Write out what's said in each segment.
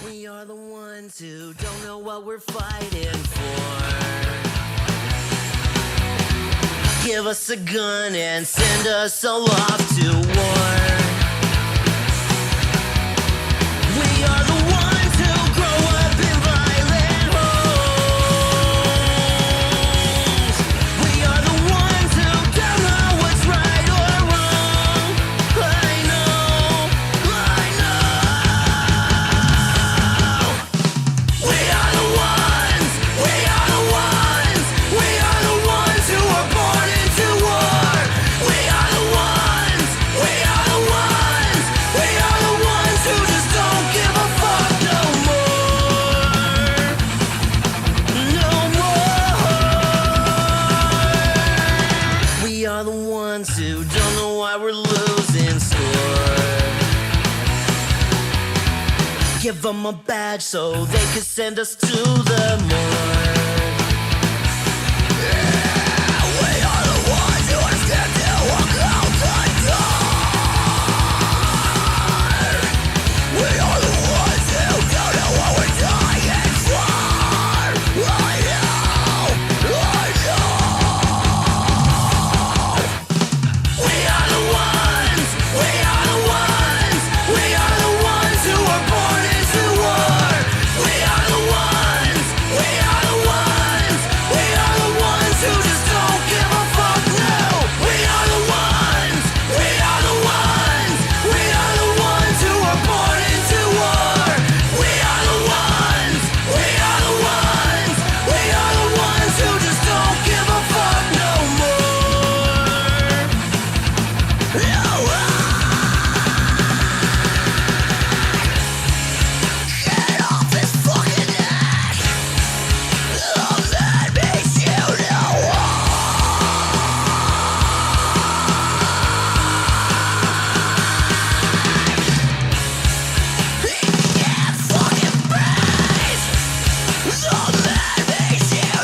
We are the ones who don't know what we're fighting for. Give us a gun and send us all off to war. We are the ones who grow up in violent homes. We are the ones who don't know what's right or wrong. I know. We are the ones. We are the ones. We are the ones who were born into war. We are the ones. We are the ones. We are the ones who just don't give a fuck no more. No more. We are the ones who don't know why we're losing score. Give them a badge so they could send us to the morgue. We are the ones who are scared to walk out the door. We are the ones who don't know what we're dying for. I know. We are the ones. We are the ones. We are the ones who were born into war. We are the ones. We are the ones. We are the ones who just don't give a fuck. No. We are the ones. We are the ones. We are the ones who were born into war. We are the ones. We are the ones. We are the ones who just don't give a fuck no more. No. Get off his fucking neck. That makes you know he can't fucking breathe. That makes you know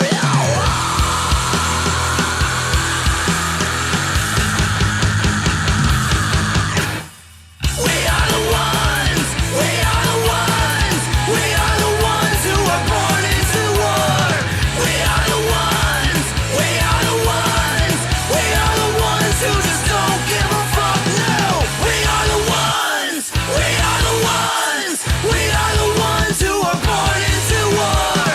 we are the ones. We are the ones. We are the ones who were born into war. We are the ones. We are the ones. We are the ones who just don't give a fuck. No. We are the ones. We are the ones. We are the ones who were born into war.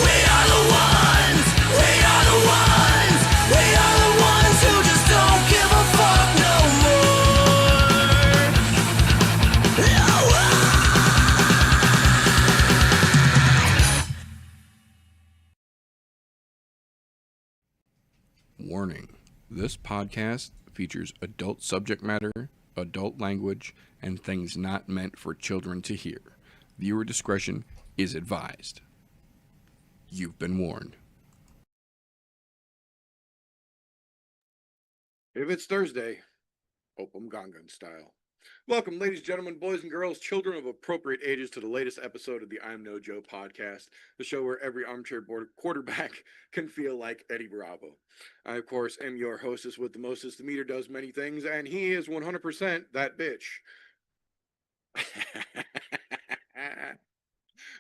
We are the ones. We are the ones. We are the ones who just don't give a fuck no more. No. Warning: this podcast features adult subject matter, adult language, and things not meant for children to hear. Viewer discretion is advised. You've been warned. If it's Thursday, Opum Gangan style. Welcome, ladies, gentlemen, boys and girls, children of appropriate ages, to the latest episode of the I'm No Joe podcast, the show where every armchair quarterback can feel like Eddie Bravo. I, of course, am your hostess with the mostest. The meter does many things, and he is 100% that bitch.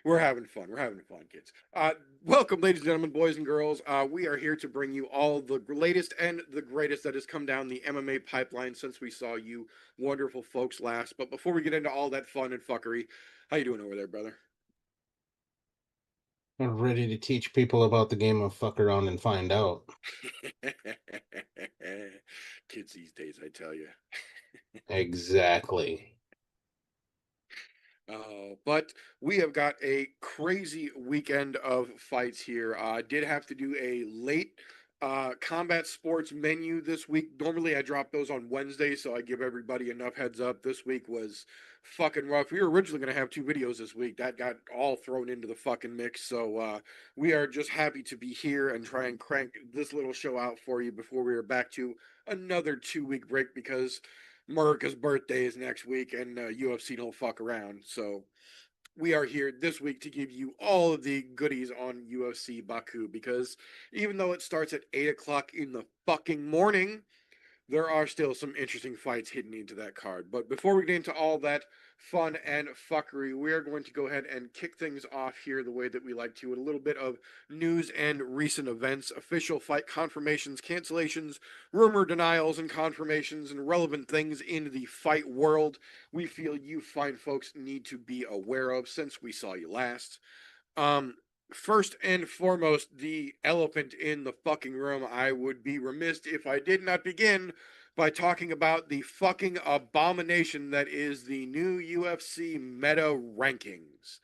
We're having fun. We're having fun, kids. Welcome, ladies and gentlemen, boys and girls. We are here to bring you all the latest and the greatest that has come down the MMA pipeline since we saw you wonderful folks last. But before we get into all that fun and fuckery, how you doing over there, brother? I'm ready to teach people about the game of fuck around and find out. Kids these days, I tell you. Exactly. But we have got a crazy weekend of fights here. Did have to do a late combat sports menu this week. Normally I drop those on Wednesday, so I give everybody enough heads up. This week was fucking rough. We were originally going to have 2 videos this week. That got all thrown into the fucking mix. So we are just happy to be here and try and crank this little show out for you before we are back to another 2-week break, because America's birthday is next week and UFC don't fuck around. So we are here this week to give you all of the goodies on UFC Baku, because even though it starts at 8 o'clock in the fucking morning, there are still some interesting fights hidden into that card. But before we get into all that fun and fuckery, we are going to go ahead and kick things off here the way that we like to, with a little bit of news and recent events, official fight confirmations, cancellations, rumor denials and confirmations, and relevant things in the fight world we feel you fine folks need to be aware of since we saw you last. Um, First and foremost, the elephant in the fucking room. I would be remiss if I did not begin by talking about the fucking abomination that is the new UFC meta rankings.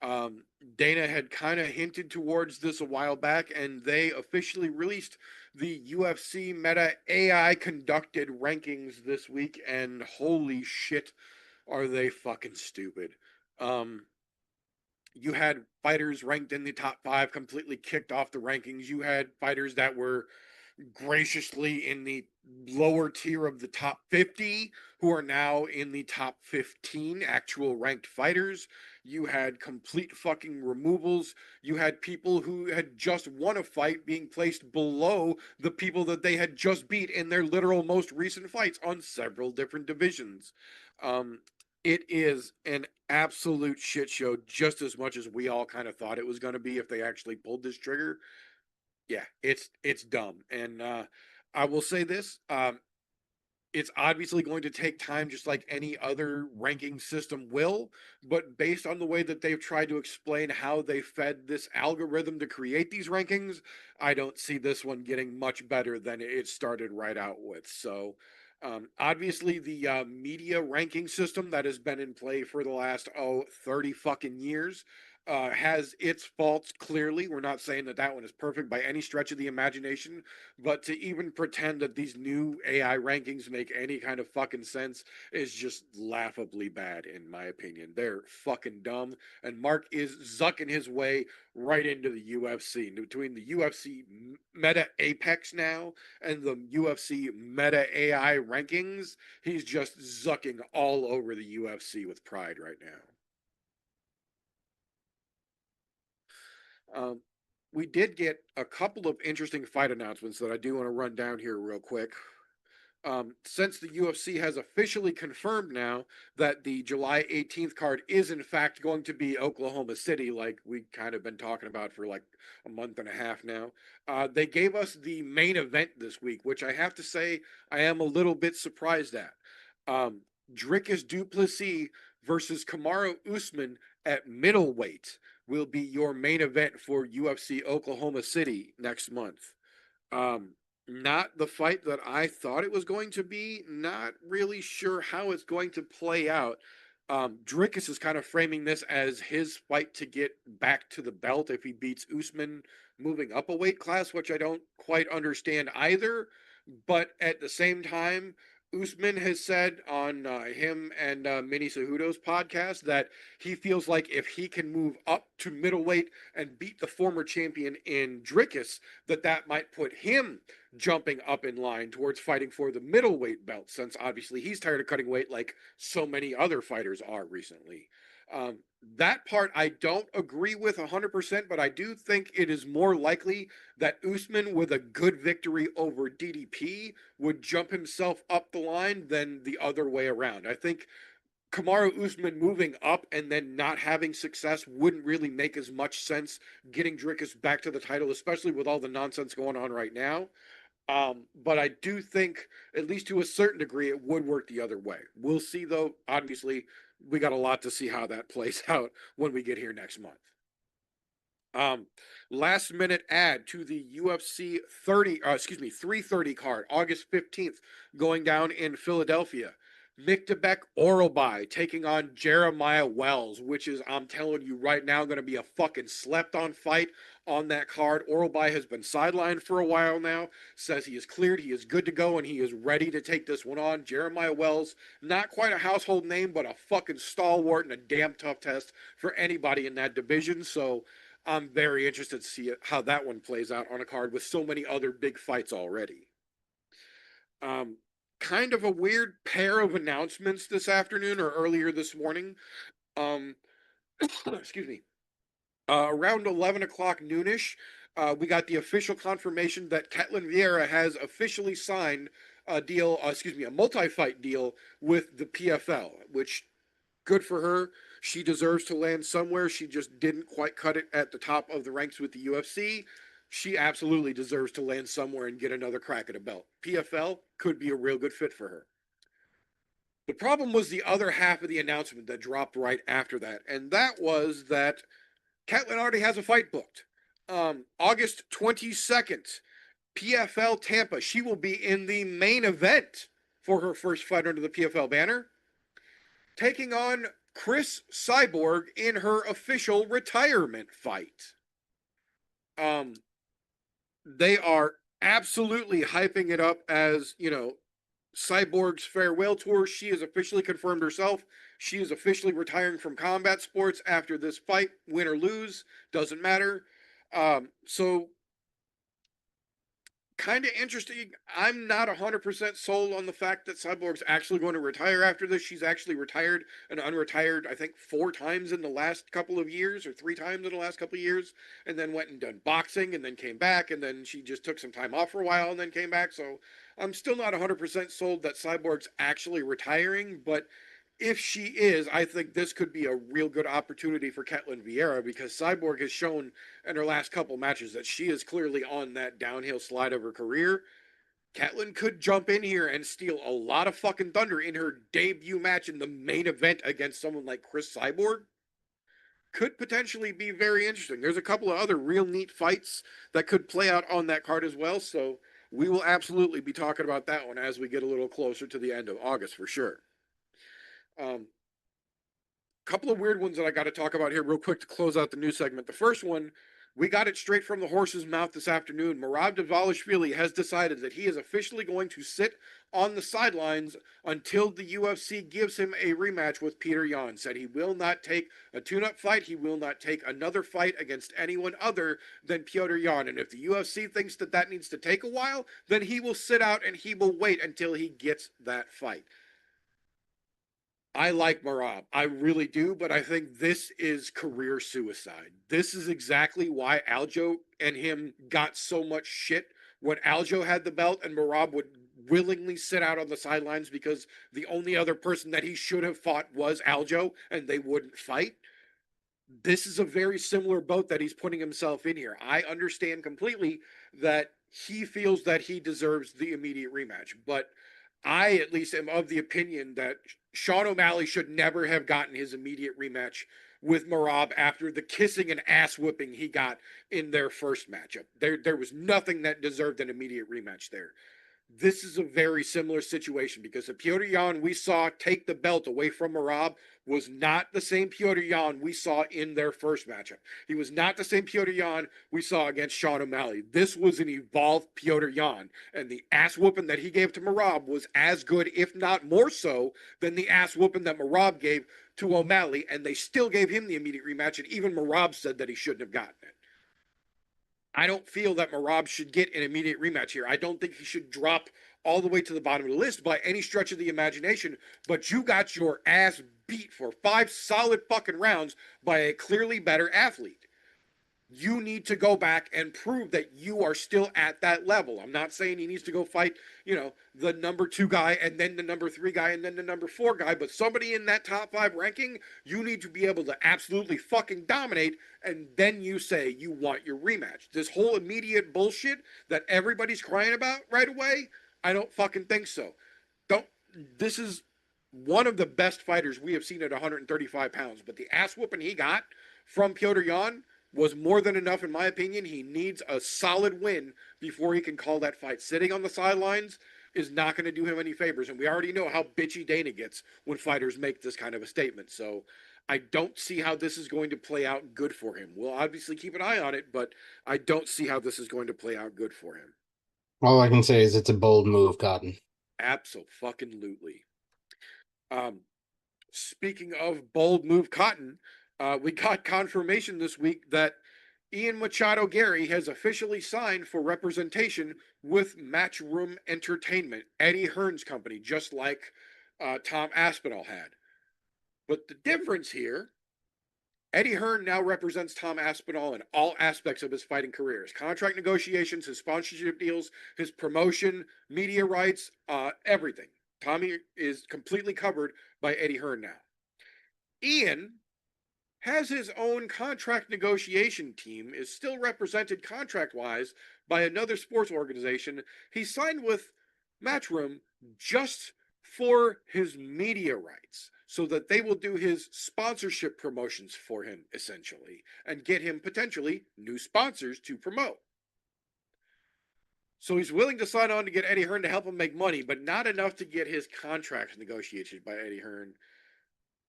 Um, Dana had kind of hinted towards this a while back, and they officially released the UFC Meta AI conducted rankings this week, and holy shit, are they fucking stupid. Um, you had fighters ranked in the top five completely kicked off the rankings. You had fighters that were graciously in the lower tier of the top 50 who are now in the top 15 actual ranked fighters. You had complete fucking removals. You had people who had just won a fight being placed below the people that they had just beat in their literal most recent fights on several different divisions. Um, it is an absolute shit show, just as much as we all kind of thought it was going to be if they actually pulled this trigger. Yeah, it's dumb. And I will say this, it's obviously going to take time, just like any other ranking system will, but based on the way that they've tried to explain how they fed this algorithm to create these rankings, I don't see this one getting much better than it started right out with. So obviously the media ranking system that has been in play for the last 30 fucking years has its faults. Clearly, we're not saying that that one is perfect by any stretch of the imagination, but to even pretend that these new AI rankings make any kind of fucking sense is just laughably bad, in my opinion. They're fucking dumb, and Mark is zucking his way right into the UFC. Between the UFC Meta Apex now and the UFC Meta AI rankings, he's just zucking all over the UFC with pride right now. Um, we did get a couple of interesting fight announcements that I do want to run down here real quick. Since the UFC has officially confirmed now that the July 18th card is in fact going to be Oklahoma City, like we kind of been talking about for like a month and a half now, they gave us the main event this week, which I have to say I am a little bit surprised at. Um, Dricus Duplessis versus Kamaru Usman at middleweight will be your main event for UFC Oklahoma City next month. Um, Not the fight that I thought it was going to be. Not really sure how it's going to play out. Dricus is kind of framing this as his fight to get back to the belt if he beats Usman moving up a weight class, which I don't quite understand either. But at the same time, Usman has said on him and Mini Cejudo's podcast that he feels like if he can move up to middleweight and beat the former champion in Dricus, that might put him jumping up in line towards fighting for the middleweight belt, since obviously he's tired of cutting weight like so many other fighters are recently. Um, that part I don't agree with 100%, but I do think it is more likely that Usman, with a good victory over DDP, would jump himself up the line than the other way around. I think Kamaru Usman moving up and then not having success wouldn't really make as much sense getting Dricus back to the title, especially with all the nonsense going on right now. But I do think, at least to a certain degree, it would work the other way. We'll see, though. Obviously, we got a lot to see how that plays out when we get here next month. Um, Last minute add to the UFC 330 card, August 15th, going down in Philadelphia. Miktabek Oralbai taking on Jeremiah Wells, which is, I'm telling you right now, going to be a fucking slept on fight on that card. Oralbai has been sidelined for a while now, says he is cleared, he is good to go, and he is ready to take this one on. Jeremiah Wells, not quite a household name, but a fucking stalwart and a damn tough test for anybody in that division. So I'm very interested to see how that one plays out on a card with so many other big fights already. Um, Kind of a weird pair of announcements this afternoon or earlier this morning. Um, excuse me. Around 11 o'clock noonish, we got the official confirmation that Ketlin Vieira has officially signed a multi-fight deal with the PFL, which good for her. She deserves to land somewhere. She just didn't quite cut it at the top of the ranks with the UFC. She absolutely deserves to land somewhere and get another crack at a belt. PFL could be a real good fit for her. The problem was the other half of the announcement that dropped right after that, and that was that Catlin already has a fight booked. August 22nd, PFL Tampa. She will be in the main event for her first fight under the PFL banner, taking on Chris Cyborg in her official retirement fight. They are absolutely hyping it up as, Cyborg's farewell tour. She has officially confirmed herself. She is officially retiring from combat sports after this fight, win or lose, doesn't matter. So kind of interesting. I'm not 100% sold on the fact that Cyborg's actually going to retire after this. She's actually retired and unretired, I think, 4 times in the last couple of years, or 3 times in the last couple of years, and then went and done boxing and then came back, and then she just took some time off for a while and then came back. So I'm still not 100% sold that Cyborg's actually retiring, but if she is, I think this could be a real good opportunity for Ketlin Vieira, because Cyborg has shown in her last couple matches that she is clearly on that downhill slide of her career. Ketlin could jump in here and steal a lot of fucking thunder in her debut match in the main event against someone like Chris Cyborg. Could potentially be very interesting. There's a couple of other real neat fights that could play out on that card as well, so we will absolutely be talking about that one as we get a little closer to the end of August for sure. Couple of weird ones that I got to talk about here real quick to close out the news segment. The first one, we got it straight from the horse's mouth this afternoon. Merab Dvalishvili has decided that he is officially going to sit on the sidelines until the UFC gives him a rematch with Peter Yan. Said he will not take a tune-up fight. He will not take another fight against anyone other than Peter Yan. And if the UFC thinks that that needs to take a while, then he will sit out and he will wait until he gets that fight. I like Merab. I really do, but I think this is career suicide. This is exactly why Aljo and him got so much shit when Aljo had the belt and Merab would willingly sit out on the sidelines because the only other person that he should have fought was Aljo and they wouldn't fight. This is a very similar boat that he's putting himself in here. I understand completely that he feels that he deserves the immediate rematch, but I at least am of the opinion that Sean O'Malley should never have gotten his immediate rematch with Merab after the kissing and ass whipping he got in their first matchup. There was nothing that deserved an immediate rematch there. This is a very similar situation because the Petr Yan we saw take the belt away from Merab was not the same Petr Yan we saw in their first matchup. He was not the same Petr Yan we saw against Sean O'Malley. This was an evolved Petr Yan, and the ass whooping that he gave to Merab was as good, if not more so, than the ass whooping that Merab gave to O'Malley, and they still gave him the immediate rematch, and even Merab said that he shouldn't have gotten it. I don't feel that Merab should get an immediate rematch here. I don't think he should drop all the way to the bottom of the list by any stretch of the imagination, but you got your ass beat for 5 solid fucking rounds by a clearly better athlete. You need to go back and prove that you are still at that level. I'm not saying he needs to go fight, the number 2 guy and then the number 3 guy and then the number 4 guy, but somebody in that top 5 ranking, you need to be able to absolutely fucking dominate, and then you say you want your rematch. This whole immediate bullshit that everybody's crying about right away, I don't fucking think so. This is one of the best fighters we have seen at 135 pounds, but the ass whooping he got from Petr Yan was more than enough, in my opinion. He needs a solid win before he can call that fight. Sitting on the sidelines is not going to do him any favors, and we already know how bitchy Dana gets when fighters make this kind of a statement. So I don't see how this is going to play out good for him. We'll obviously keep an eye on it, but I don't see how this is going to play out good for him. All I can say is it's a bold move, Cotton. Absolutely. Speaking of bold move, Cotton, we got confirmation this week that Ian Machado Gary has officially signed for representation with Matchroom Entertainment, Eddie Hearn's company, just like Tom Aspinall had. But the difference here Eddie Hearn now represents Tom Aspinall in all aspects of his fighting career: his contract negotiations, his sponsorship deals, his promotion, media rights, everything. Tommy is completely covered by Eddie Hearn now. Ian has his own contract negotiation team, is still represented contract-wise by another sports organization. He signed with Matchroom just for his media rights, so that they will do his sponsorship promotions for him, essentially, and get him potentially new sponsors to promote. So he's willing to sign on to get Eddie Hearn to help him make money, but not enough to get his contract negotiated by Eddie Hearn.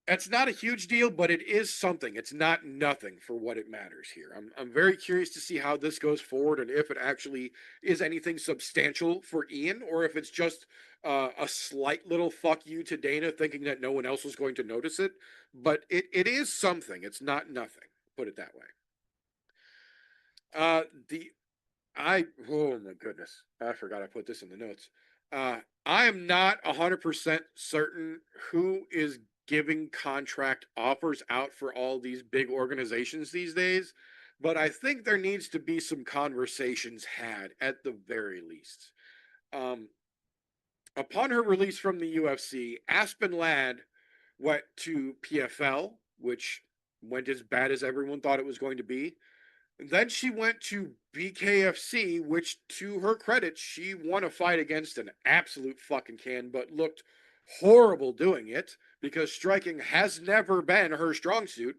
That's not a huge deal, but it is something. It's not nothing for what it matters here. I'm very curious to see how this goes forward and if it actually is anything substantial for Ian, or if it's just a slight little fuck you to Dana, thinking that no one else was going to notice it. But it is something. It's not nothing. Put it that way. Oh my goodness, I forgot I put this in the notes. I am not 100% certain who is giving contract offers out for all these big organizations these days, but I think there needs to be some conversations had at the very least. Upon her release from the UFC, Aspen Ladd went to PFL, which went as bad as everyone thought it was going to be. Then she went to BKFC, which, to her credit, she won a fight against an absolute fucking can, but looked horrible doing it because striking has never been her strong suit.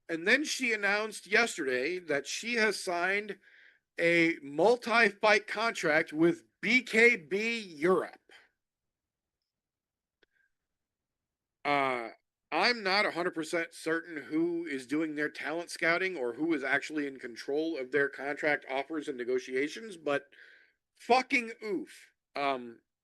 And then she announced yesterday that she has signed a multi-fight contract with BKB Europe. I'm not 100% certain who is doing their talent scouting or who is actually in control of their contract offers and negotiations, but fucking oof.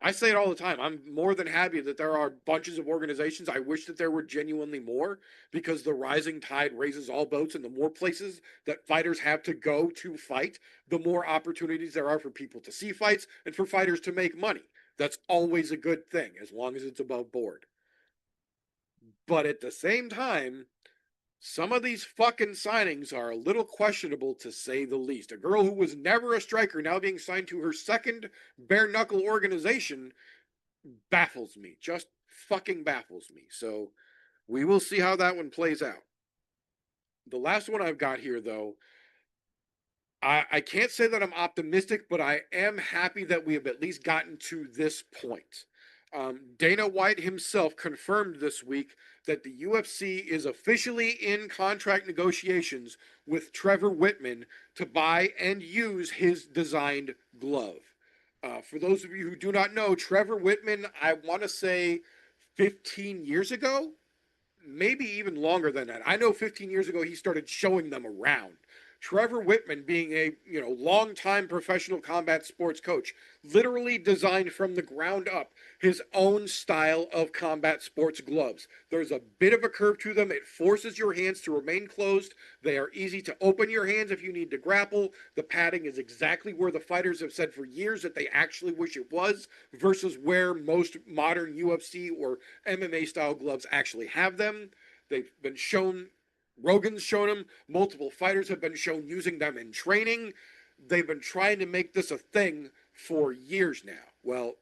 I say it all the time. I'm more than happy that there are bunches of organizations. I wish that there were genuinely more, because the rising tide raises all boats, and the more places that fighters have to go to fight, the more opportunities there are for people to see fights and for fighters to make money. That's always a good thing, as long as it's above board. But at the same time, some of these fucking signings are a little questionable, to say the least. A girl who was never a striker now being signed to her second bare knuckle organization baffles me. Just fucking baffles me. So we will see how that one plays out. The last one I've got here, though, I can't say that I'm optimistic, but I am happy that we have at least gotten to this point. Dana White himself confirmed this week that the UFC is officially in contract negotiations with Trevor Whitman to buy and use his designed glove. For those of you who do not know, Trevor Whitman, I want to say 15 years ago, maybe even longer than that. I know 15 years ago he started showing them around. Trevor Whitman, being a longtime professional combat sports coach, literally designed from the ground up his own style of combat sports gloves. There's a bit of a curve to them. It forces your hands to remain closed. They are easy to open your hands if you need to grapple. The padding is exactly where the fighters have said for years that they actually wish it was, versus where most modern UFC or MMA style gloves actually have them. They've been shown, Rogan's shown them, multiple fighters have been shown using them in training. They've been trying to make this a thing for years now. Well,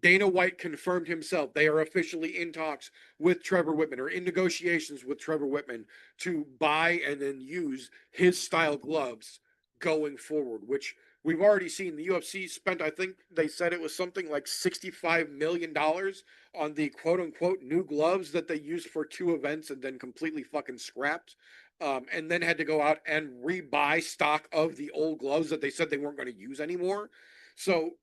Dana White confirmed himself they are officially in talks with Trevor Whitman, or in negotiations with Trevor Whitman, to buy and then use his style gloves going forward, which we've already seen. The UFC spent, I think they said it was something like $65 million on the quote unquote new gloves that they used for 2 events and then completely fucking scrapped. And then had to go out and rebuy stock of the old gloves that they said they weren't going to use anymore. So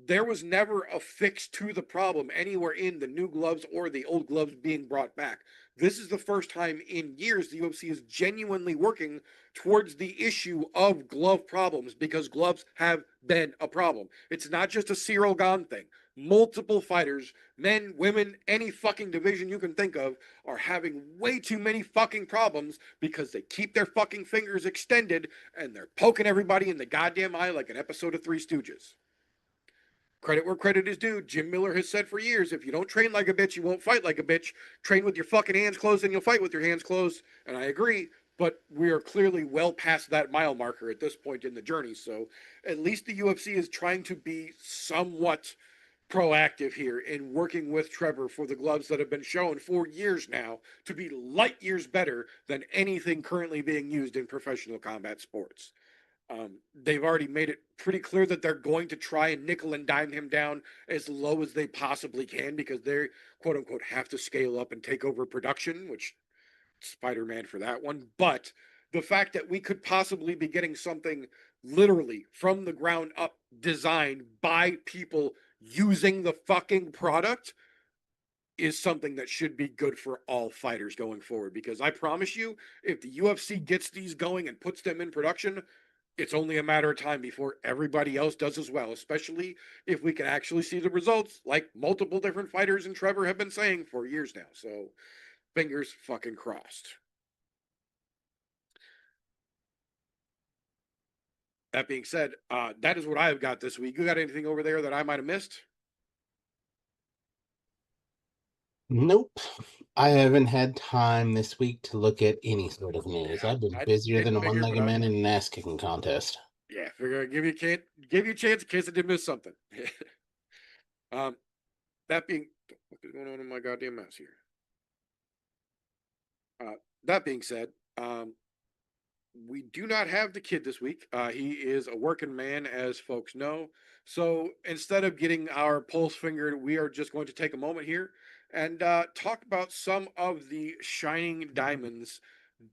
there was never a fix to the problem anywhere in the new gloves or the old gloves being brought back. This is the first time in years the UFC is genuinely working towards the issue of glove problems, because gloves have been a problem. It's not just a Cyril Gane thing. Multiple fighters, men, women, any fucking division you can think of, are having way too many fucking problems because they keep their fucking fingers extended and they're poking everybody in the goddamn eye like an episode of Three Stooges. credit where credit is due. Jim Miller has said for years, if you don't train like a bitch, you won't fight like a bitch. Train with your fucking hands closed and you'll fight with your hands closed. And I agree, but we are clearly well past that mile marker at this point in the journey. So at least the UFC is trying to be somewhat proactive here in working with Trevor for the gloves that have been shown for years now to be light years better than anything currently being used in professional combat sports. They've already made it pretty clear that they're going to try and nickel and dime him down as low as they possibly can because they quote unquote have to scale up and take over production, which Spider-Man for that one. But the fact that we could possibly be getting something literally from the ground up designed by people using the fucking product is something that should be good for all fighters going forward. Because I promise you, if the UFC gets these going and puts them in production, it's only a matter of time before everybody else does as well, especially if we can actually see the results, like multiple different fighters and Trevor have been saying for years now. So, fingers fucking crossed. That being said, that is what I've got this week. You got anything over there that I might have missed? Nope. I haven't had time this week to look at any sort of news. Yeah, I've been I busier did than a figure, one-legged man in an ass-kicking contest. yeah, figure I'd give you a chance in case I did miss something. um, that being, what is going on in my goddamn mouse here? That being said, we do not have the kid this week. He is a working man, as folks know. So instead of getting our pulse fingered, we are just going to take a moment here and talk about some of the shining diamonds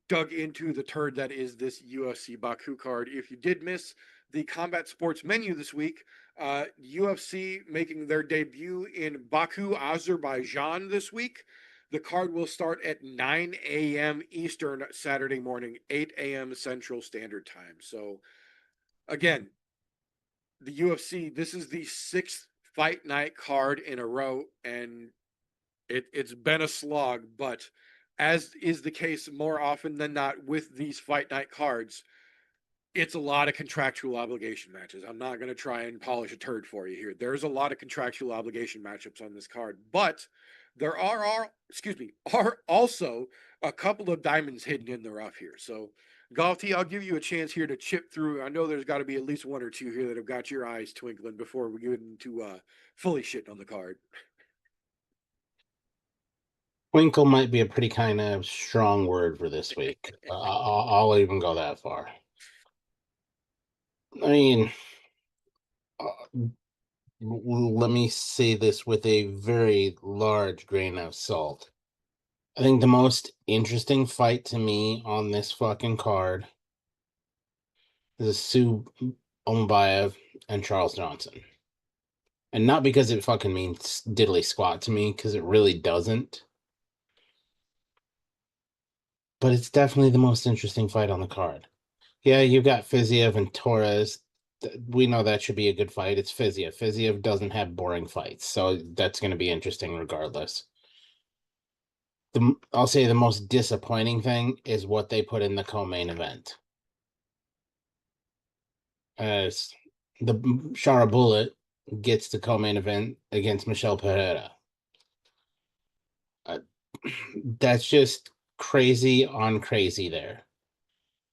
dug into the turd that is this UFC Baku card. If you did miss the combat sports menu this week, UFC making their debut in Baku, Azerbaijan this week. The card will start at 9 a.m. Eastern Saturday morning, 8 a.m. Central Standard Time. So, again, the UFC, this is the sixth fight night card in a row, and it's been a slog, but as is the case more often than not with these fight night cards, it's a lot of contractual obligation matches. I'm not going to try and polish a turd for you here. There's a lot of contractual obligation matchups on this card, but there are also a couple of diamonds hidden in the rough here. So, Galti, I'll give you a chance here to chip through. I know there's got to be at least one or two here that have got your eyes twinkling before we get into fully shitting on the card. Twinkle might be a pretty kind of strong word for this week. I'll even go that far. I mean, let me say this with a very large grain of salt. I think the most interesting fight to me on this fucking card is Sue Ombayev and Charles Johnson. And not because it fucking means diddly squat to me, because it really doesn't. But it's definitely the most interesting fight on the card. Yeah, you've got Fiziev and Torres. We know that should be a good fight. It's Fiziev. Fiziev doesn't have boring fights, so that's going to be interesting regardless. I'll say the most disappointing thing is what they put in the co-main event. As the Shara Bullet gets the co-main event against Michelle Pereira. That's just crazy on crazy there.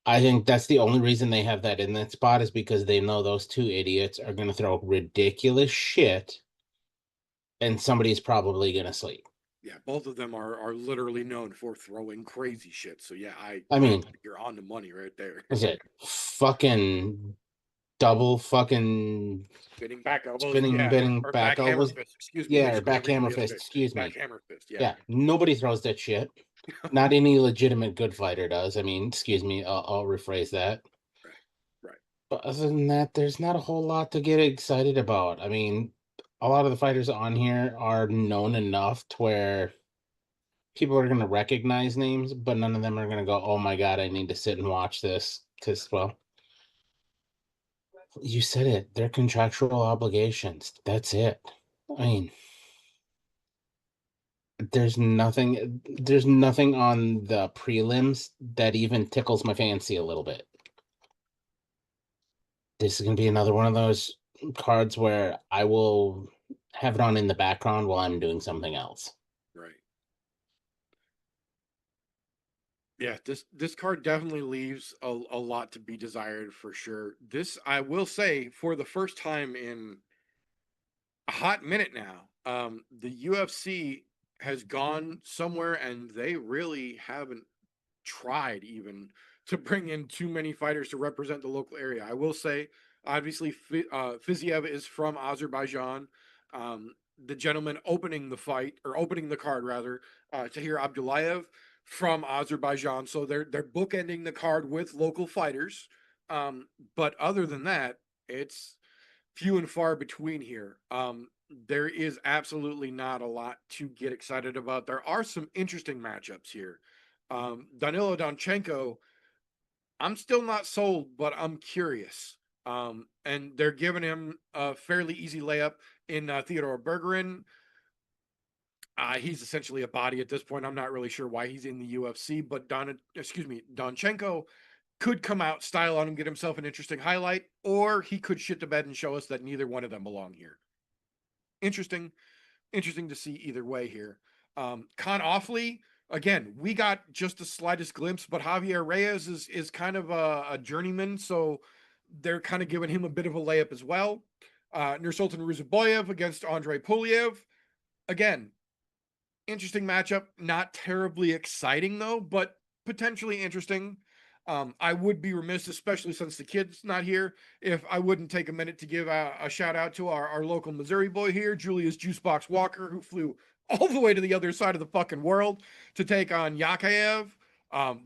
I think that's the only reason they have that in that spot is because they know those two idiots are going to throw ridiculous shit and somebody's probably going to sleep. Yeah, both of them are literally known for throwing crazy shit. So yeah, I mean, you're on the money right there. is it fucking double fucking Spinning back elbows, spinning, yeah, bending or back elbows? fist. Excuse me, Yeah, or whatever you backhammer the other fist. day. Excuse me. Backhammer fist. Yeah. Yeah, nobody throws that shit. Not any legitimate good fighter does. I mean, excuse me, I'll rephrase that. Right. Right. But other than that, there's not a whole lot to get excited about. I mean, a lot of the fighters on here are known enough to where people are going to recognize names, but none of them are going to go, oh my God, I need to sit and watch this. Because, well, you said it. They're contractual obligations. That's it. I mean, there's nothing on the prelims that even tickles my fancy a little bit. This is going to be another one of those cards where I will have it on in the background while I'm doing something else. Right. Yeah, this card definitely leaves a lot to be desired for sure. This, I will say, for the first time in a hot minute now, the UFC has gone somewhere and they really haven't tried even to bring in too many fighters to represent the local area. I will say, obviously, Fiziev is from Azerbaijan. The gentleman opening the fight, or opening the card rather, Tahir Abdullayev from Azerbaijan. So they're bookending the card with local fighters. But other than that, it's few and far between here. There is absolutely not a lot to get excited about. There are some interesting matchups here. Danilo Donchenko, I'm still not sold, but I'm curious. And they're giving him a fairly easy layup in Theodore Bergerin. He's essentially a body at this point. I'm not really sure why he's in the UFC, but Donchenko could come out, style on him, get himself an interesting highlight, or he could shit the bed and show us that neither one of them belong here. Interesting to see either way here. Con Offley, again, we got just the slightest glimpse, but Javier Reyes is kind of a journeyman, so they're kind of giving him a bit of a layup as well. Nursultan Ruzaboyev against Andrei Poliev. Again, interesting matchup. Not terribly exciting though, but potentially interesting. I would be remiss, especially since the kid's not here, if I wouldn't take a minute to give a shout out to our local Missouri boy here, Julius Juicebox Walker, who flew all the way to the other side of the fucking world to take on Yakayev.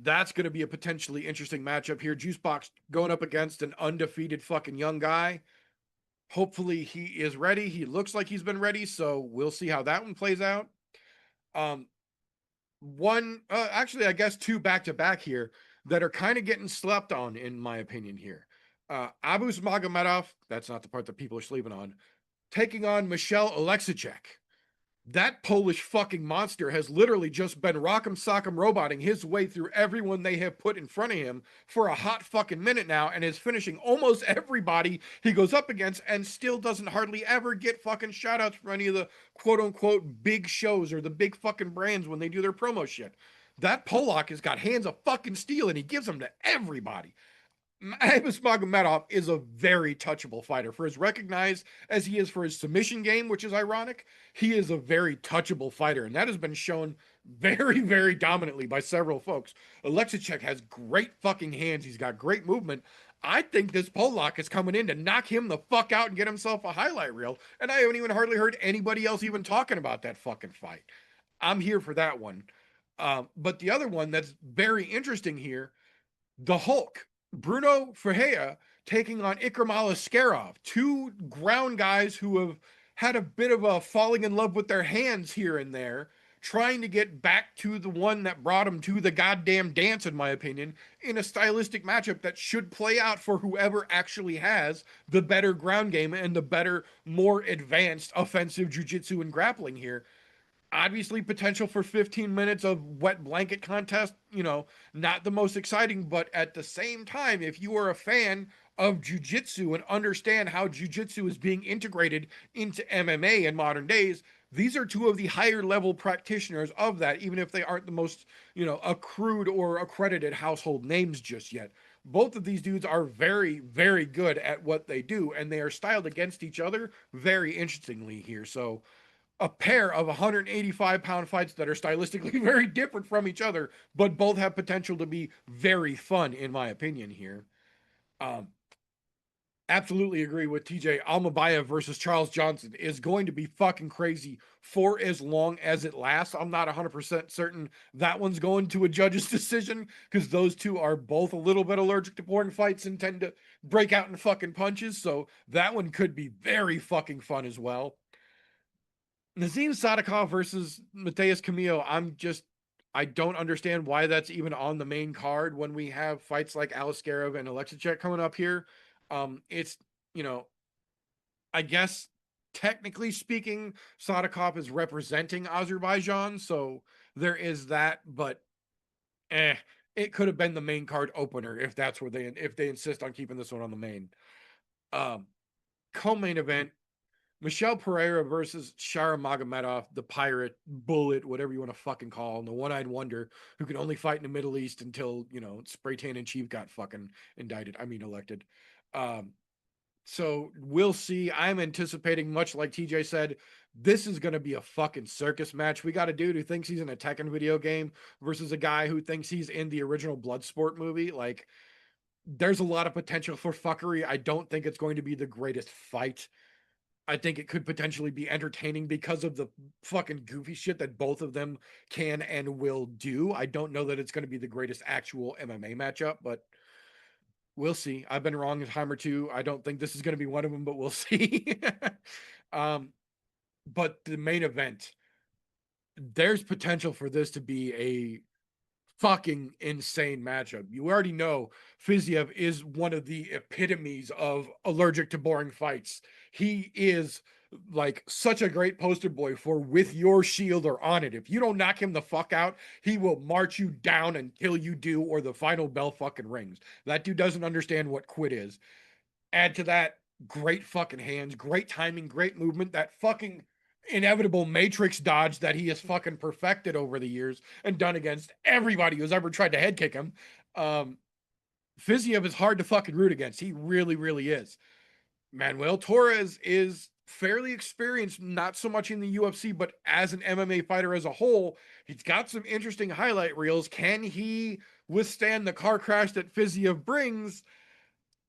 That's going to be a potentially interesting matchup here. Juicebox going up against an undefeated fucking young guy. Hopefully he is ready. He looks like he's been ready, so we'll see how that one plays out. Actually, I guess two back to back here that are kind of getting slept on, in my opinion, here. Abus Magomedov, that's not the part that people are sleeping on, taking on Michelle Oleksiejczuk. That Polish fucking monster has literally just been rock'em sock'em roboting his way through everyone they have put in front of him for a hot fucking minute now, and is finishing almost everybody he goes up against, and still doesn't hardly ever get fucking shoutouts from any of the quote unquote big shows or the big fucking brands when they do their promo shit. That Polak has got hands of fucking steel, and he gives them to everybody. Abus Magomedov is a very touchable fighter. For as recognized as he is for his submission game, which is ironic, he is a very touchable fighter, and that has been shown very, very dominantly by several folks. Oleksiejczuk has great fucking hands. He's got great movement. I think this Polak is coming in to knock him the fuck out and get himself a highlight reel, and I haven't even hardly heard anybody else even talking about that fucking fight. I'm here for that one. But the other one that's very interesting here, the Hulk, Bruno Ferreira, taking on Ikram Aliskerov, two ground guys who have had a bit of a falling in love with their hands here and there, trying to get back to the one that brought them to the goddamn dance, in my opinion, in a stylistic matchup that should play out for whoever actually has the better ground game and the better, more advanced offensive jiu-jitsu and grappling here. Obviously, potential for 15 minutes of wet blanket contest, not the most exciting, but at the same time, if you are a fan of jiu-jitsu and understand how jiu-jitsu is being integrated into MMA in modern days, these are two of the higher level practitioners of that, even if they aren't the most, accrued or accredited household names just yet. Both of these dudes are very, very good at what they do, and they are styled against each other very interestingly here. So, a pair of 185-pound fights that are stylistically very different from each other, but both have potential to be very fun, in my opinion, here. Absolutely agree with TJ. Almabayev versus Charles Johnson is going to be fucking crazy for as long as it lasts. I'm not 100% certain that one's going to a judge's decision, because those two are both a little bit allergic to porn fights and tend to break out in fucking punches. So that one could be very fucking fun as well. Nazim Sadikov versus Mateus Camillo. I don't understand why that's even on the main card when we have fights like Aliskerov and Oleksiejczuk coming up here. It's, I guess technically speaking, Sadikov is representing Azerbaijan, so there is that, but it could have been the main card opener if that's where if they insist on keeping this one on the main. Co-main event, Michelle Pereira versus Shara Magomedov, the pirate, bullet, whatever you want to fucking call him, the one-eyed wonder who can only fight in the Middle East until, Spray Tan and Chief got fucking elected. Um, so we'll see. I'm anticipating, much like TJ said, this is going to be a fucking circus match. We got a dude who thinks he's in a Tekken video game versus a guy who thinks he's in the original Bloodsport movie. Like, there's a lot of potential for fuckery. I don't think it's going to be the greatest fight. I think it could potentially be entertaining because of the fucking goofy shit that both of them can and will do. I don't know that it's going to be the greatest actual MMA matchup, but we'll see. I've been wrong a time or two. I don't think this is going to be one of them, but we'll see. um, but the main event, there's potential for this to be a fucking insane matchup. You already know Fiziev is one of the epitomes of allergic to boring fights. He is like such a great poster boy for with your shield or on it. If you don't knock him the fuck out, he will march you down until you do, or the final bell fucking rings. That dude doesn't understand what quit is. Add to that, great fucking hands, great timing, great movement, that fucking inevitable matrix dodge that he has fucking perfected over the years and done against everybody who's ever tried to head kick him. Fiziev is hard to fucking root against. He really, really is. Manuel Torres is fairly experienced, not so much in the UFC, but as an MMA fighter as a whole. He's got some interesting highlight reels. Can he withstand the car crash that Fiziev brings?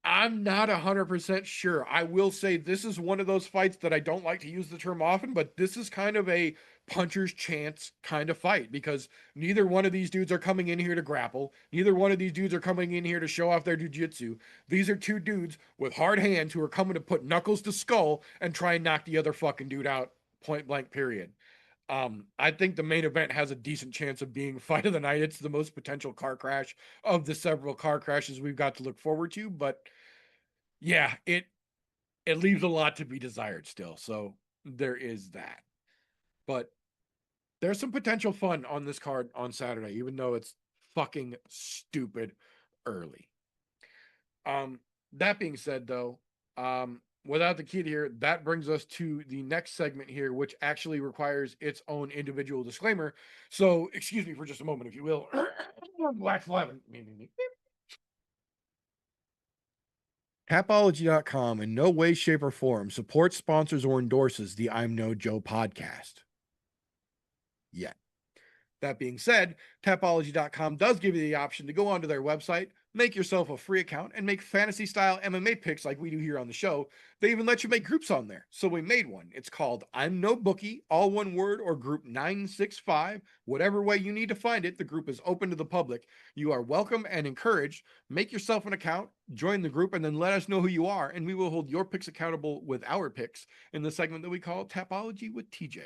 I'm not 100% sure. I will say this is one of those fights that I don't like to use the term often, but this is kind of a puncher's chance kind of fight because neither one of these dudes are coming in here to grapple. Neither one of these dudes are coming in here to show off their jiu-jitsu. These are two dudes with hard hands who are coming to put knuckles to skull and try and knock the other fucking dude out, point blank, period. I think the main event has a decent chance of being fight of the night. It's the most potential car crash of the several car crashes we've got to look forward to, but yeah, it leaves a lot to be desired still. So there is that. But there's some potential fun on this card on Saturday, even though it's fucking stupid early. That being said, though, without the kid here, that brings us to the next segment here, which actually requires its own individual disclaimer. So excuse me for just a moment, if you will. Black 11. Tapology.com in no way, shape, or form supports, sponsors, or endorses the I'm No Joe podcast. Yet. That being said, Tapology.com does give you the option to go onto their website, make yourself a free account, and make fantasy style MMA picks like we do here on the show. They even let you make groups on there. So we made one. It's called I'm No Bookie, all one word, or group 965. Whatever way you need to find it, the group is open to the public. You are welcome and encouraged. Make yourself an account, join the group, and then let us know who you are, and we will hold your picks accountable with our picks in the segment that we call Tapology with TJ.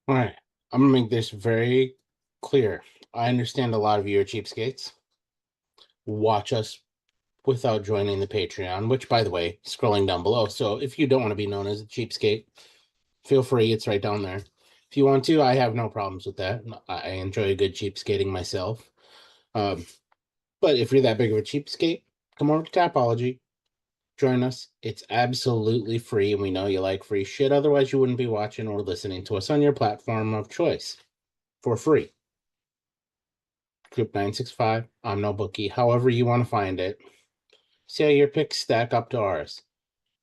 All right. I'm going to make this very clear. I understand a lot of you are cheapskates. Watch us without joining the Patreon, which, by the way, scrolling down below. So if you don't want to be known as a cheapskate, feel free. It's right down there. If you want to, I have no problems with that. I enjoy a good cheapskating myself. But if you're that big of a cheapskate, come over to Tapology. Join us. It's absolutely free, and we know you like free shit. Otherwise, you wouldn't be watching or listening to us on your platform of choice for free. Group 965, I'm No Bookie, however you want to find it. See how your picks stack up to ours.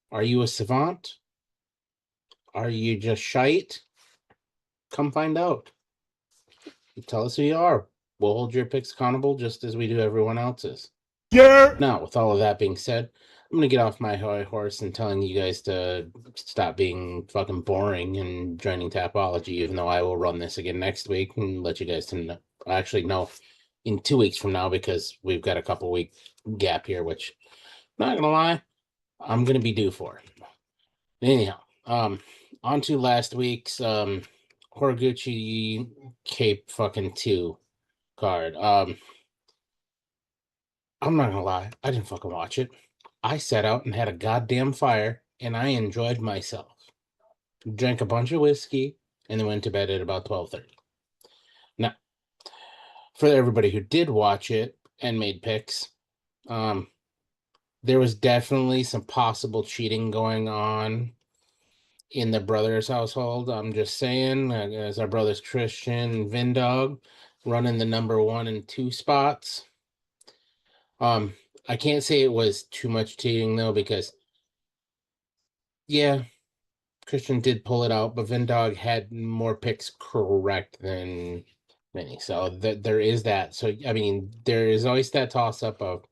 Are you a savant? Are you just shite? Come find out. You tell us who you are. We'll hold your picks accountable just as we do everyone else's. Yeah. Now, with all of that being said, I'm going to get off my high horse and telling you guys to stop being fucking boring and joining Tapology, even though I will run this again next week and let you guys to know. Actually, no, in 2 weeks from now, because we've got a couple week gap here, which, not going to lie, I'm going to be due for. Anyhow, on to last week's Horiguchi Cape fucking 2 card. I'm not gonna lie, I didn't fucking watch it. I sat out and had a goddamn fire, and I enjoyed myself. Drank a bunch of whiskey, and then went to bed at about 12:30. Now, for everybody who did watch it and made picks, there was definitely some possible cheating going on in the brothers' household. I'm just saying, as our brothers Christian and Vindog running the number 1 and 2 spots. Um, I can't say it was too much cheating though, because yeah, Christian did pull it out, but Vindog had more picks correct than many. So there is that. So I mean, there is always that toss up of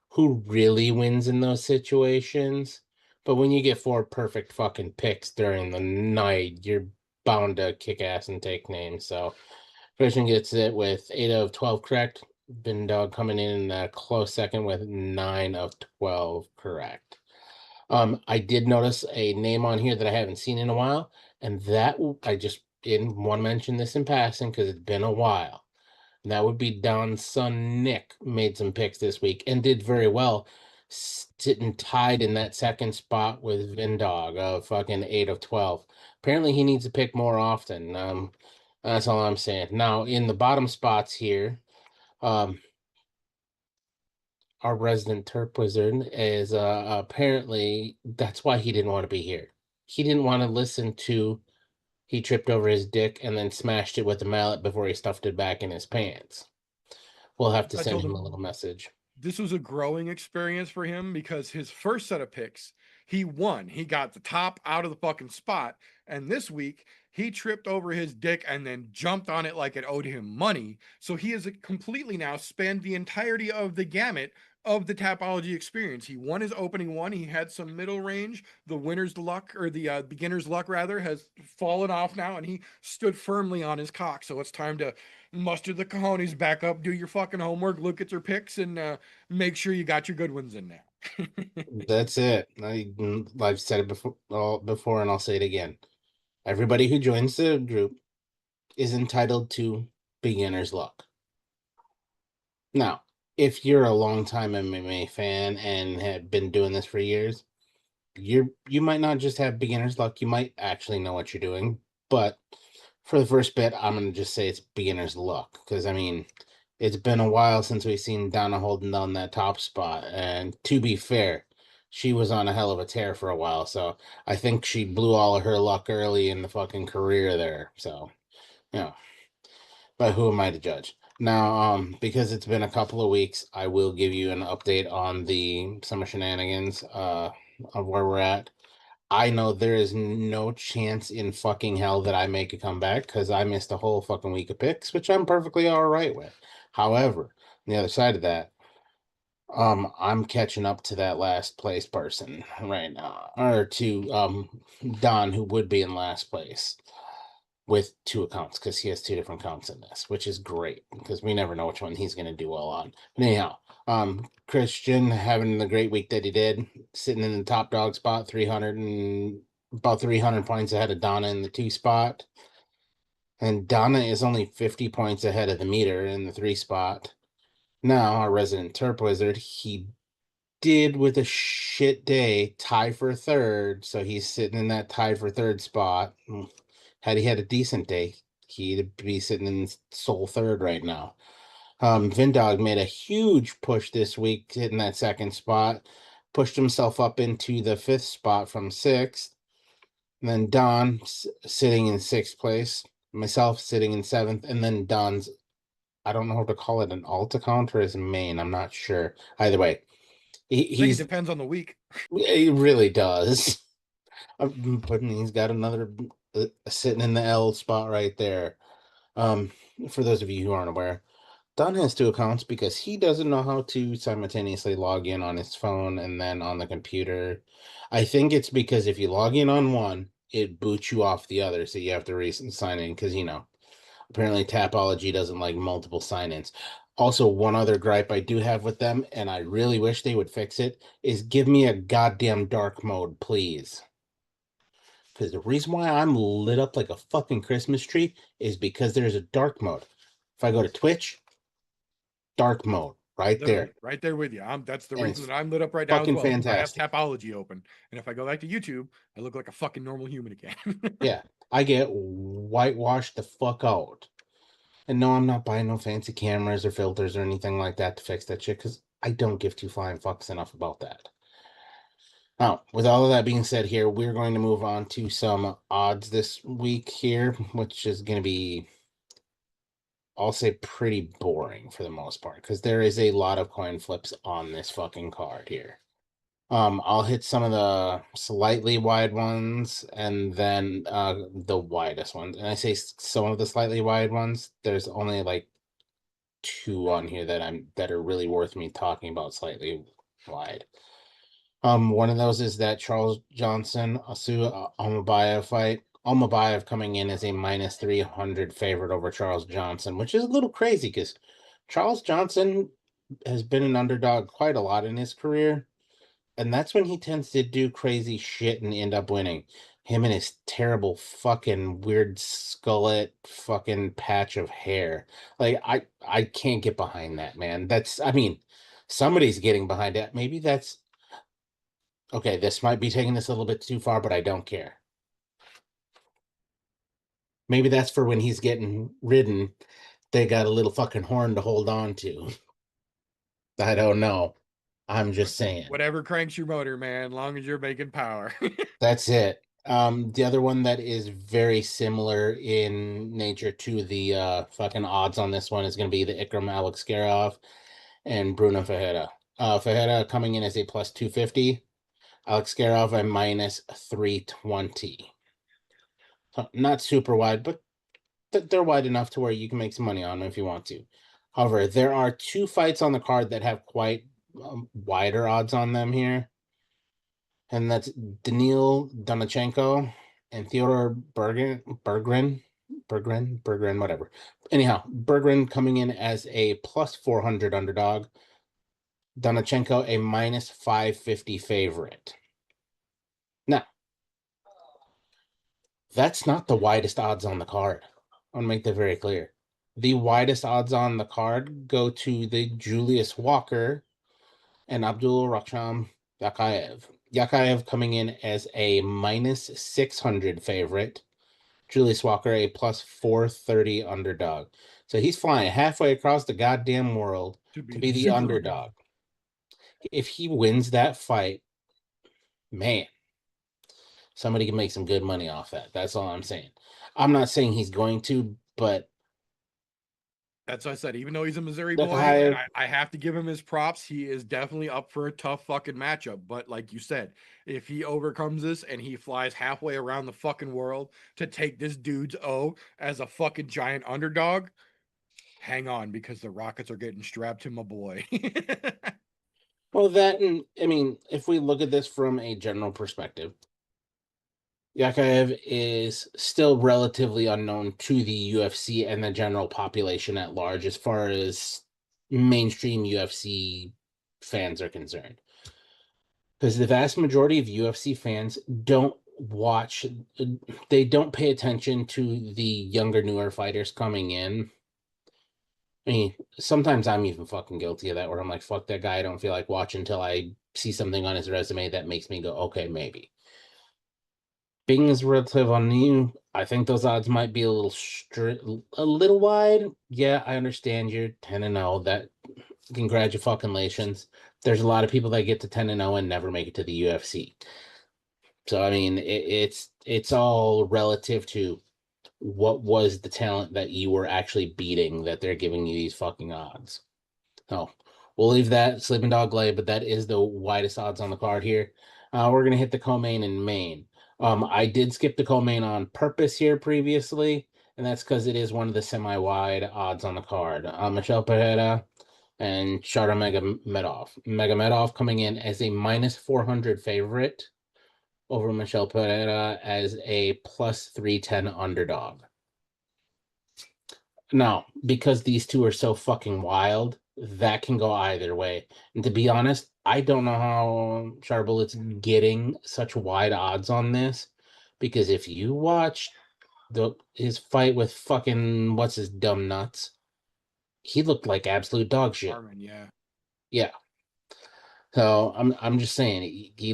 who really wins in those situations. But when you get 4 perfect fucking picks during the night, you're bound to kick ass and take names. So Christian gets it with 8 of 12 correct. Vindog coming in a close second with 9 of 12 correct. I did notice a name on here that I haven't seen in a while, and I just didn't want to mention this in passing because it's been a while. And that would be Don's son Nick made some picks this week and did very well, sitting tied in that second spot with Vindog of fucking 8 of 12. Apparently he needs to pick more often. That's all I'm saying. Now in the bottom spots here, um, our resident Terp wizard is apparently that's why he didn't want to be here. He didn't want to listen to he tripped over his dick and then smashed it with a mallet before he stuffed it back in his pants. We'll have to I send told him a him little message. this was a growing experience for him because his first set of picks, he won. He got the top out of the fucking spot. And this week, he tripped over his dick and then jumped on it like it owed him money. So he has completely now spanned the entirety of the gamut of the Tapology experience. He won his opening one. He had some middle range. The winner's luck, or the beginner's luck rather, has fallen off now, and he stood firmly on his cock. So it's time to muster the cojones back up, do your fucking homework, look at your picks, and make sure you got your good ones in there. That's it. I've said it before, and I'll say it again. Everybody who joins the group is entitled to beginner's luck. Now, if you're a longtime MMA fan and have been doing this for years, you might not just have beginner's luck, you might actually know what you're doing. But for the first bit, I'm gonna just say it's beginner's luck. Because I mean, it's been a while since we've seen Donna holding down that top spot. And to be fair, she was on a hell of a tear for a while. So I think she blew all of her luck early in the fucking career there. So, you know, but who am I to judge? Now, because it's been a couple of weeks, I will give you an update on the summer shenanigans of where we're at. I know there is no chance in fucking hell that I make a comeback because I missed a whole fucking week of picks, which I'm perfectly all right with. However, on the other side of that, I'm catching up to that last place person right now, or to Don, who would be in last place with 2 accounts because he has 2 different accounts in this, which is great because we never know which one he's going to do well on. But anyhow, Christian having the great week that he did, sitting in the top dog spot, 300 and about 300 points ahead of Donna in the 2 spot. And Donna is only 50 points ahead of the meter in the 3 spot. Now, our resident Terp Wizard, he did with a shit day tie for third, so he's sitting in that tie for third spot. Had he had a decent day, he'd be sitting in sole third right now. Vindog made a huge push this week, hitting that second spot, pushed himself up into the 5th spot from 6th. And then Don sitting in 6th place, myself sitting in 7th, and then Don's, I don't know how to call it, an alt account or his main. I'm not sure. Either way, I think it he's depends on the week. it really does. But he's got another sitting in the L spot right there. For those of you who aren't aware, Don has 2 accounts because he doesn't know how to simultaneously log in on his phone and then on the computer. I think it's because if you log in on one, it boots you off the other, so you have to sign in because apparently Tapology doesn't like multiple sign-ins. Also, one other gripe I do have with them, and I really wish they would fix it, is give me a goddamn dark mode, please. Because the reason why I'm lit up like a fucking Christmas tree is because there's a dark mode. If I go to Twitch, dark mode right Literally, there. right there with you. That's the And reason it's that I'm lit up right now as fucking well. Because I have fantastic. Tapology open, and if I go back to YouTube, I look like a fucking normal human again. Yeah, I get whitewashed the fuck out. And no, I'm not buying no fancy cameras or filters or anything like that to fix that shit because I don't give 2 flying fucks enough about that. Now, with all of that being said here, we're going to move on to some odds this week here, which is going to be, I'll say, pretty boring for the most part, because there is a lot of coin flips on this fucking card here. I'll hit some of the slightly wide ones and then the widest ones. And I say some of the slightly wide ones. There's only like two on here that are really worth me talking about slightly wide. One of those is that Charles Johnson Asu Almabayev fight. Almabayev coming in as a minus 300 favorite over Charles Johnson, which is a little crazy because Charles Johnson has been an underdog quite a lot in his career. And that's when he tends to do crazy shit and end up winning. Him and his terrible fucking weird skullet fucking patch of hair. Like I can't get behind that, man. I mean, somebody's getting behind it. Maybe that's okay, this might be taking this a little bit too far, but I don't care. Maybe that's for when he's getting ridden, they got a little fucking horn to hold on to. I don't know. I'm just saying. Whatever cranks your motor, man, long as you're making power. That's it. The other one that is very similar in nature to the fucking odds on this one is going to be the Ikram Alexskarov and Bruno Fajeda. Fajeda coming in as a plus 250, Alexskarov a minus 320. So not super wide, but they're wide enough to where you can make some money on them if you want to. However, there are two fights on the card that have quite wider odds on them here. And that's Daniil Donachenko and Theodore Bergren, whatever. Anyhow, Bergren coming in as a plus 400 underdog. Donachenko a minus 550 favorite. Now, that's not the widest odds on the card. I want to make that very clear. The widest odds on the card go to the Julius Walker and Abdul Racham Yakayev. Yakayev coming in as a minus 600 favorite. Julius Walker a plus 430 underdog. So he's flying halfway across the goddamn world to be the underdog. If he wins that fight, man, somebody can make some good money off that. That's all I'm saying. I'm not saying he's going to, but That's what I said. Even though he's a Missouri boy, Yakayev, and I have to give him his props, he is definitely up for a tough fucking matchup. But like you said, if he overcomes this and he flies halfway around the fucking world to take this dude's O as a fucking giant underdog, hang on because the Rockets are getting strapped to my boy. well, that and I mean, if we look at this from a general perspective, Yakayev is still relatively unknown to the UFC and the general population at large as far as mainstream UFC fans are concerned. Because the vast majority of UFC fans don't watch, they don't pay attention to the younger, newer fighters coming in. I mean, sometimes I'm even fucking guilty of that where I'm like, fuck that guy, I don't feel like watching until I see something on his resume that makes me go, okay, maybe. Being as relative on you, I think those odds might be a little wide. Yeah, I understand you're 10-0. That congratulations. There's a lot of people that get to 10-0 and never make it to the UFC. So I mean, it's all relative to what was the talent that you were actually beating that they're giving you these fucking odds. So we'll leave that sleeping dog lay, but that is the widest odds on the card here. We're gonna hit the co-main and main. I did skip the co-main on purpose here previously, and that's because it is one of the semi-wide odds on the card. Michelle Pereira and Shara Megomedov. Megomedov coming in as a minus 400 favorite over Michelle Pereira as a plus 310 underdog. Now, because these two are so fucking wild, that can go either way. And to be honest, I don't know how Charbullet's getting such wide odds on this. Because if you watch his fight with fucking what's his dumb nuts, he looked like absolute dog shit. Armin, yeah. Yeah. So I'm just saying he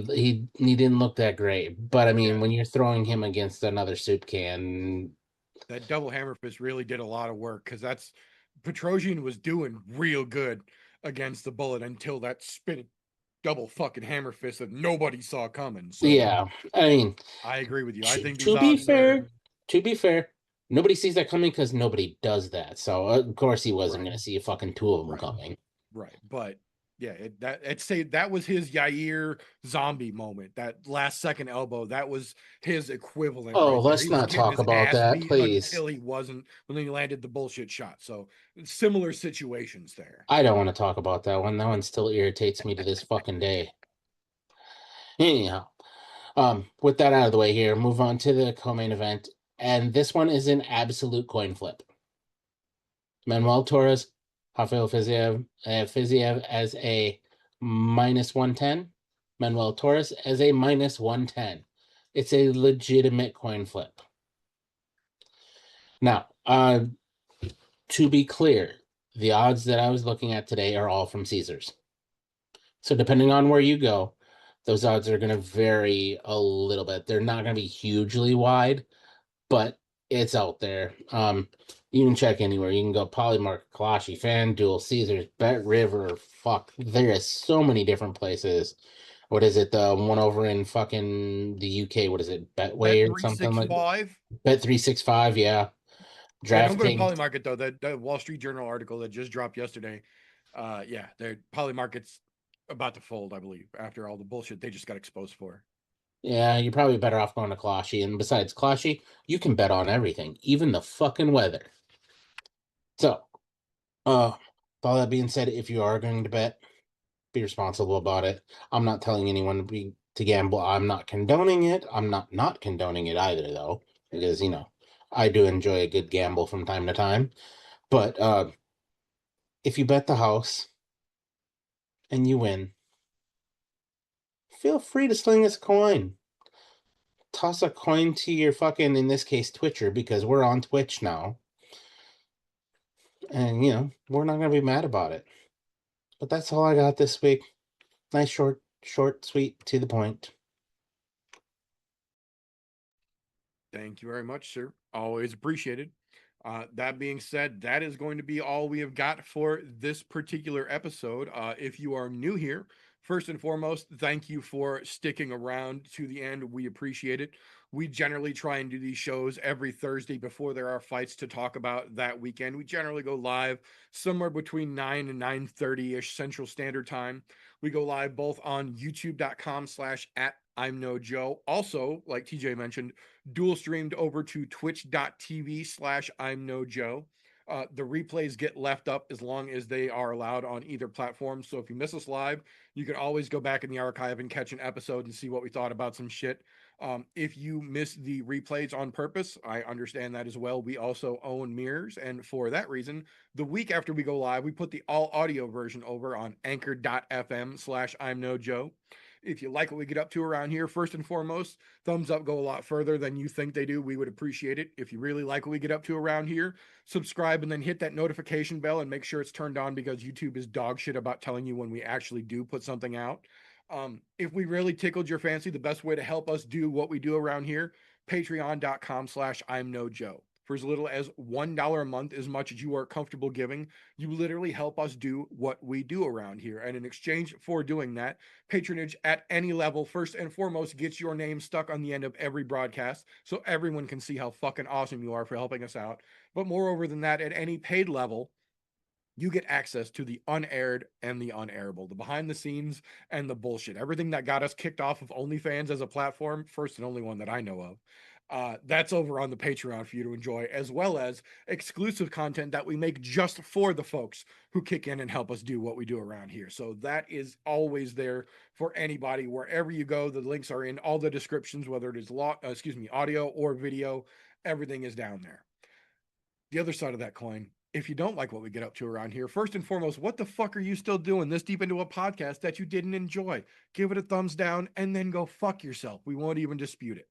didn't look that great. But I mean, Yeah. when you're throwing him against another soup can, That double hammer fist really did a lot of work because Petrosian was doing real good against the bullet until that spinning double fucking hammer fist that nobody saw coming. So Yeah, I mean, I agree with you. I think these to be odds are fair, nobody sees that coming because nobody does that. So of course he wasn't Right. going to see a fucking two of them Right. coming. right. But yeah, I'd say that was his Yair zombie moment. That last second elbow, that was his equivalent Oh, right there. let's He was not getting talk his about ass that, beat please. until he wasn't when he landed the bullshit shot. So similar situations there. I don't want to talk about that one. That one still irritates me to this fucking day. Anyhow, with that out of the way here, move on to the co-main event, and this one is an absolute coin flip. Manuel Torres, Rafael Fiziev as a minus 110. Manuel Torres as a minus 110. It's a legitimate coin flip. Now, to be clear, the odds that I was looking at today are all from Caesars. So depending on where you go, those odds are going to vary a little bit. They're not going to be hugely wide, but it's out there. You can check anywhere. You can go Polymark, Kalashi, FanDuel, Caesars, Bet River. Fuck, there is so many different places. What is it? The one over in fucking the UK. What is it? Bet Betway or something like 365. Bet 365. Yeah, Yeah, don't go to DraftKings. Polymarket though. That Wall Street Journal article that just dropped yesterday. Yeah, their Polymarket's about to fold, I believe, after all the bullshit they just got exposed for. Yeah, you're probably better off going to Kalashi. And besides Kalashi, you can bet on everything, even the fucking weather. So, with all that being said, if you are going to bet, be responsible about it. I'm not telling anyone to gamble. I'm not condoning it. I'm not condoning it either, though, because I do enjoy a good gamble from time to time. But if you bet the house and you win, feel free to sling us a coin. Toss a coin to your fucking, in this case, Twitcher, because we're on Twitch now. And, we're not going to be mad about it. But that's all I got this week. Nice, short, sweet, to the point. Thank you very much, sir. Always appreciated. That being said, that is going to be all we have got for this particular episode. If you are new here, first and foremost, thank you for sticking around to the end. We appreciate it. We generally try and do these shows every Thursday before there are fights to talk about that weekend. We generally go live somewhere between 9 and 9:30-ish Central Standard Time. We go live both on youtube.com/at I'm No Joe. Also, like TJ mentioned, dual streamed over to twitch.tv/I'm No Joe. The replays get left up as long as they are allowed on either platform. So if you miss us live, you can always go back in the archive and catch an episode and see what we thought about some shit. If you miss the replays on purpose, I understand that as well. We also own mirrors. And for that reason, the week after we go live, we put the all audio version over on anchor.fm/I'm No Joe. If you like what we get up to around here, first and foremost, thumbs up go a lot further than you think they do. We would appreciate it. If you really like what we get up to around here, subscribe and then hit that notification bell and make sure it's turned on because YouTube is dog shit about telling you when we actually do put something out. If we really tickled your fancy, the best way to help us do what we do around here, patreon.com/I'm No Joe. For as little as $1 a month, as much as you are comfortable giving, you literally help us do what we do around here. And in exchange for doing that, patronage at any level, first and foremost, gets your name stuck on the end of every broadcast so everyone can see how fucking awesome you are for helping us out. But moreover than that, at any paid level, you get access to the unaired and the unairable, the behind the scenes and the bullshit. Everything that got us kicked off of OnlyFans as a platform, first and only one that I know of. That's over on the Patreon for you to enjoy, as well as exclusive content that we make just for the folks who kick in and help us do what we do around here. So that is always there for anybody. Wherever you go, the links are in all the descriptions, whether it is audio or video, everything is down there. The other side of that coin, if you don't like what we get up to around here, first and foremost, what the fuck are you still doing this deep into a podcast that you didn't enjoy? Give it a thumbs down and then go fuck yourself. We won't even dispute it.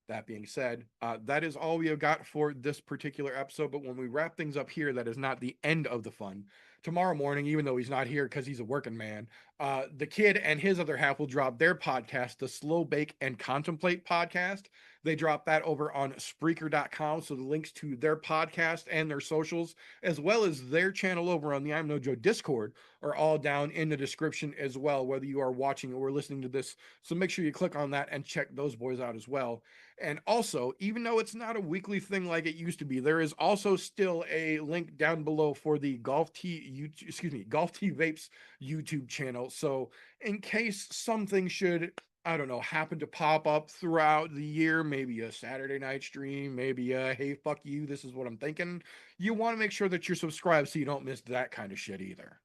That being said, that is all we have got for this particular episode. But when we wrap things up here, that is not the end of the fun. tomorrow morning, even though he's not here because he's a working man, the kid and his other half will drop their podcast, the Slow Bake and Contemplate podcast. They drop that over on Spreaker.com. So the links to their podcast and their socials, as well as their channel over on the I'm No Joe Discord, are all down in the description as well, whether you are watching or listening to this. So make sure you click on that and check those boys out as well. And also, even though it's not a weekly thing like it used to be, there is also still a link down below for the Golf T Vapes YouTube channel. So in case something should, I don't know, happen to pop up throughout the year, maybe a Saturday night stream, maybe a hey, fuck you, this is what I'm thinking, you want to make sure that you're subscribed so you don't miss that kind of shit either.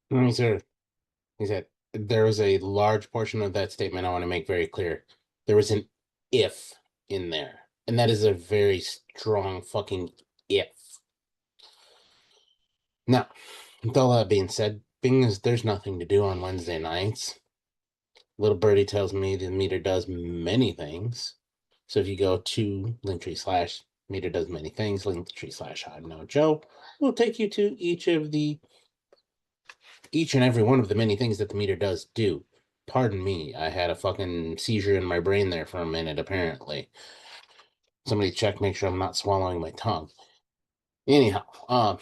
He said there was a large portion of that statement I want to make very clear. There was an if in there, and that is a very strong fucking if. Now, with all that being said, being as there's nothing to do on Wednesday nights, little birdie tells me the meter does many things. So if you go to Linktree / meter does many things, Linktree / I'm No Joe, we'll take you to each and every one of the many things that the meter does do. Pardon me, I had a fucking seizure in my brain there for a minute, apparently. Somebody check, make sure I'm not swallowing my tongue. Anyhow,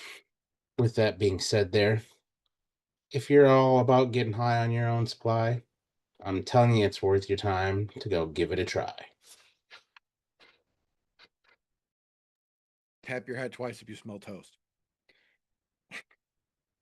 with that being said there, if you're all about getting high on your own supply, I'm telling you it's worth your time to go give it a try. Tap your head twice if you smell toast.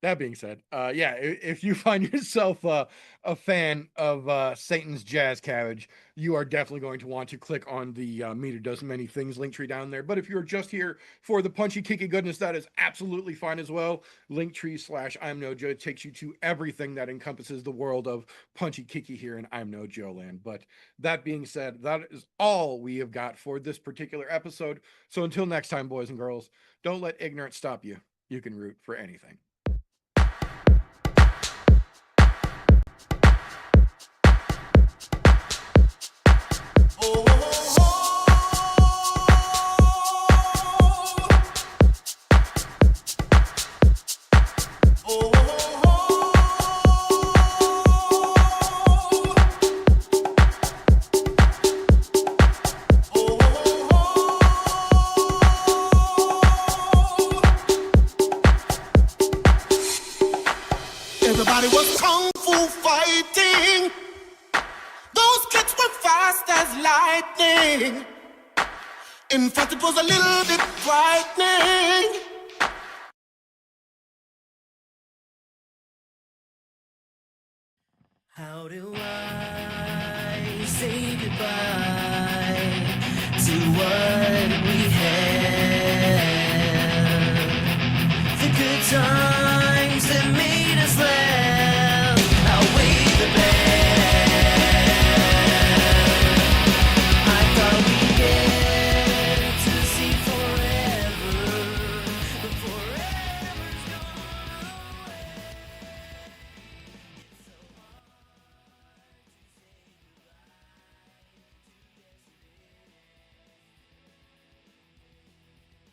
That being said, yeah, if you find yourself a fan of Satan's Jazz Cabbage, you are definitely going to want to click on the Meter Does Many Things link tree down there. But if you're just here for the punchy kicky goodness, that is absolutely fine as well. Linktree / I'm No Joe takes you to everything that encompasses the world of punchy kicky here in I'm No Joe land. But that being said, that is all we have got for this particular episode. So until next time, boys and girls, don't let ignorance stop you. You can root for anything. Everybody was kung fu fighting. Those kicks were fast as lightning. In fact, it was a little bit frightening. How do I say goodbye to what we had? The good times.